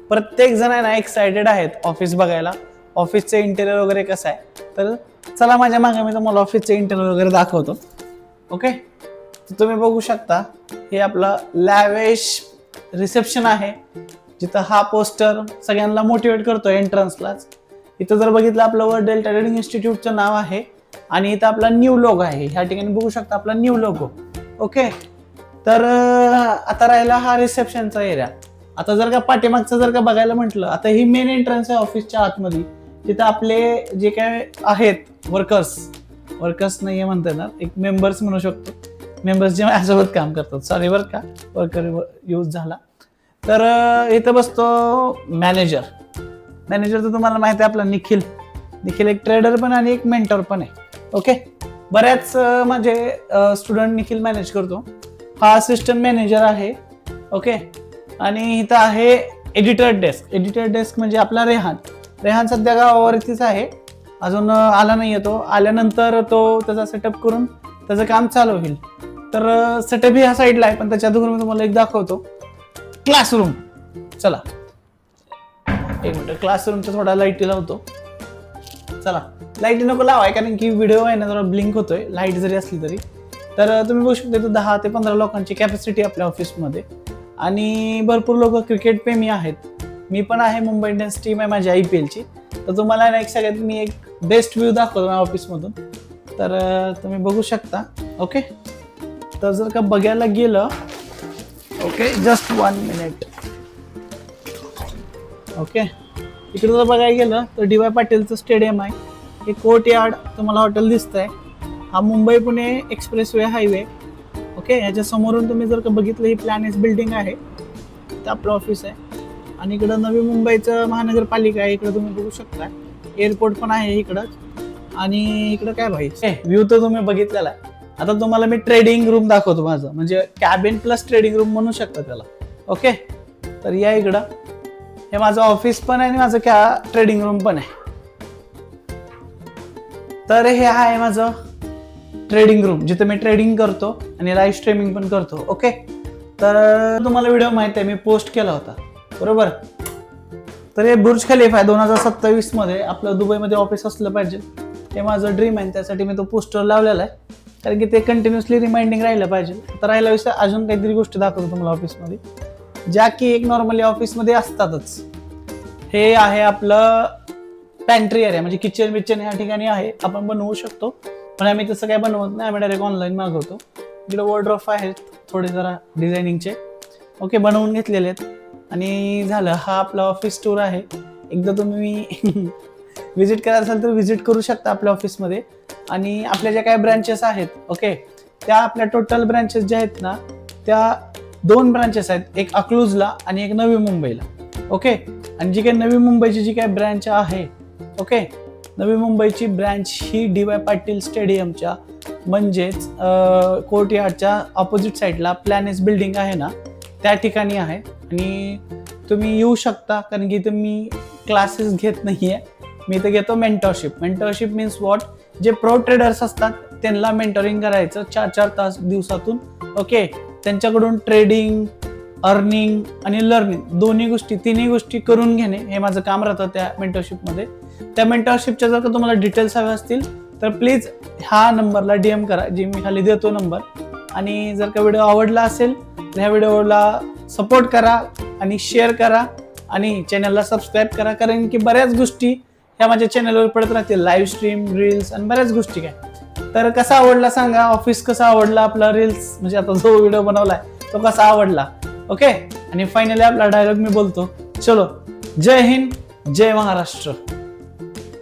प्रत्येक जण आहे ना एक्सायटेड आहेत ऑफिस बघायला, ऑफिसचं इंटेरियर वगैरे कसं आहे. तर चला माझ्या मागे मी तुम्हाला ऑफिसचं इंटेरियर वगैरे दाखवतो. ओके, तुम्ही बघू शकता हे आपलं लॅवेश रिसेप्शन आहे, जिथं हा पोस्टर सगळ्यांना मोटिवेट करतो एंट्रन्सलाच. इथं जर बघितलं आपलं वर डेल्टा ट्रेडिंग इन्स्टिट्यूटचं नाव आहे आणि इथं आपला न्यू लोगो आहे. ह्या ठिकाणी बघू शकता आपला न्यू लोगो. ओके, तर आता राहिला हा रिसेप्शनचा एरिया. आता जर का पाठीमागचं जर का बघायला म्हटलं, आता ही मेन एंट्रन्स आहे ऑफिसच्या आतमध्ये. तिथं आपले जे काय आहेत वर्कर्स नाही आहे म्हणता येणार, एक मेंबर्स म्हणू शकतो. मेंबर्स जे माझ्यासोबत काम करतात, सॉरी बरं का वर्कर यूज झाला. तर इथं बसतो मॅनेजर तर तुम्हाला माहिती आहे आपला निखिल एक ट्रेडर पण आणि एक मेंटर पण आहे. ओके, बऱ्याच माझे स्टुडंट निखिल मॅनेज करतो. हा असिस्टंट मॅनेजर आहे. ओके, आणि इथं आहे एडिटर डेस्क म्हणजे आपला रेहान सध्या गावावरतीच आहे, अजून आला नाही येतो. आल्यानंतर तो त्याचा सेटअप करून त्याचं काम चालू होईल. तर सेटअप ही ह्या साईडला आहे, पण त्याच्या अगोदर मी तुम्हाला एक दाखवतो क्लासरूम. चला एक मिनिट, क्लासरूमचा थोडा लाईटी लावतो. चला, लाईटी नको लावाय कारण की व्हिडिओ आहे ना जरा ब्लिंक होतोय लाईट जरी असली तरी. तर तुम्ही बघू शकता 10 ते 15 लोकांची कॅपॅसिटी आपल्या ऑफिसमध्ये आणि भरपूर लोक क्रिकेट प्रेमी आहेत. मी पण आहे, मुंबई इंडियन्स टीम आहे माझी IPLची. तर तुम्हाला ना एक सगळ्यात मी एक बेस्ट व्ह्यू दाखवतो माझ्या ऑफिसमधून, तर तुम्ही बघू शकता. ओके, तर जर का बघायला गेलं, ओके जस्ट 1 मिनिट. ओके, इकडे जर बघायला गेलं तर DY पाटीलचं स्टेडियम आहे, हे कोर्ट यार्ड तुम्हाला हॉटेल दिसतंय. हा Mumbai Pune expressway highway. Okay, याच्या समोरून तुम्ही जर का बघितलं ही प्लॅनेस बिल्डिंग आहे, ते आपलं ऑफिस आहे. आणि इकडं नवी मुंबईचं महानगरपालिका आहे, इकडं तुम्ही बघू शकता. एअरपोर्ट पण आहे इकडं. आणि इकडं काय भाई व्ह्यू तर तुम्ही बघितलेला आहे. आता तुम्हाला मी ट्रेडिंग रूम दाखवतो माझं, म्हणजे कॅबिन प्लस ट्रेडिंग रूम म्हणू शकता त्याला. ओके, तर या इकडं हे माझं ऑफिस पण आहे आणि माझं ट्रेडिंग रूम पण आहे. तर हे आहे माझं ट्रेडिंग रूम, जिथे मी ट्रेडिंग करतो आणि लाईव्ह स्ट्रीमिंग पण करतो. ओके, तर तुम्हाला व्हिडिओ माहिती आहे मी पोस्ट केला होता बरोबर. तर हे बुर्ज खलिफा आहे, 2027 मध्ये आपलं दुबईमध्ये ऑफिस असलं पाहिजे, हे माझं ड्रीम आहे. त्यासाठी मी तो पोस्टर लावलेला आहे, कारण की ते कंटिन्युअसली रिमाइंडिंग राहिलं पाहिजे. तर राहिला विषय अजून काहीतरी गोष्टी दाखवतो तुम्हाला ऑफिसमध्ये, ज्या की एक नॉर्मली ऑफिसमध्ये असतातच. हे आहे आपलं पॅन्ट्री एरिया, म्हणजे किचन ह्या ठिकाणी आहे, आपण बनवू शकतो. पण आम्ही तसं काय बनवत नाही, आम्ही डायरेक्ट ऑनलाईन मागवतो. इकडे वॉर्डरोब आहेत थोडे जरा डिझायनिंगचे. ओके, बनवून घेतलेले आहेत. आणि झालं, हा आपला ऑफिस टूर आहे. एकदा तुम्ही व्हिजिट करायचं असेल तर व्हिजिट करू शकता आपल्या ऑफिसमध्ये. आणि आपल्या ज्या काही ब्रँचेस आहेत, ओके, त्या आपल्या टोटल ब्रँचेस ज्या आहेत ना, त्या 2 ब्रँचेस आहेत, एक अकलूजला आणि एक नवी मुंबईला. ओके, आणि जी काही नवी मुंबईची जी काही ब्रँच आहे, ओके, नवी मुंबईची ब्रँच ही DY पाटील स्टेडियमच्या म्हणजेच कोर्ट यार्डच्या ऑपोजिट साईडला प्लॅनेस बिल्डिंग आहे ना, त्या ठिकाणी आहे. आणि तुम्ही येऊ शकता, कारण की इथं मी क्लासेस घेत नाहीये, मी इथं घेतो मेंटरशिप मीन्स वॉट, जे प्रो ट्रेडर्स असतात त्यांना मेंटरिंग करायचं 4-4 तास दिवसातून. ओके, त्यांच्याकडून ट्रेडिंग, अर्निंग आणि लर्निंग तिन्ही गोष्टी करून घेणे हे माझं काम राहतं त्या मेंटरशिपमध्ये. त्या मेंटरशिपच्या जर का तुम्हाला डिटेल्स हवे असतील तर प्लीज ह्या नंबरला DM करा, जे मी खाली देतो नंबर. आणि जर का व्हिडिओ आवडला असेल तर ह्या व्हिडिओला सपोर्ट करा आणि शेअर करा आणि चॅनलला सबस्क्राईब करा, कारण की बऱ्याच गोष्टी ह्या माझ्या चॅनलवर पडत राहतील, लाईव्ह स्ट्रीम, रील्स आणि बऱ्याच गोष्टी. काय तर कसा आवडला सांगा, ऑफिस कसा आवडला आपला, रील्स म्हणजे आता जो व्हिडिओ बनवलाय तो कसा आवडला. ओके, आणि फायनली आपला डायलॉग मी बोलतो, चलो जय हिंद जय महाराष्ट्र.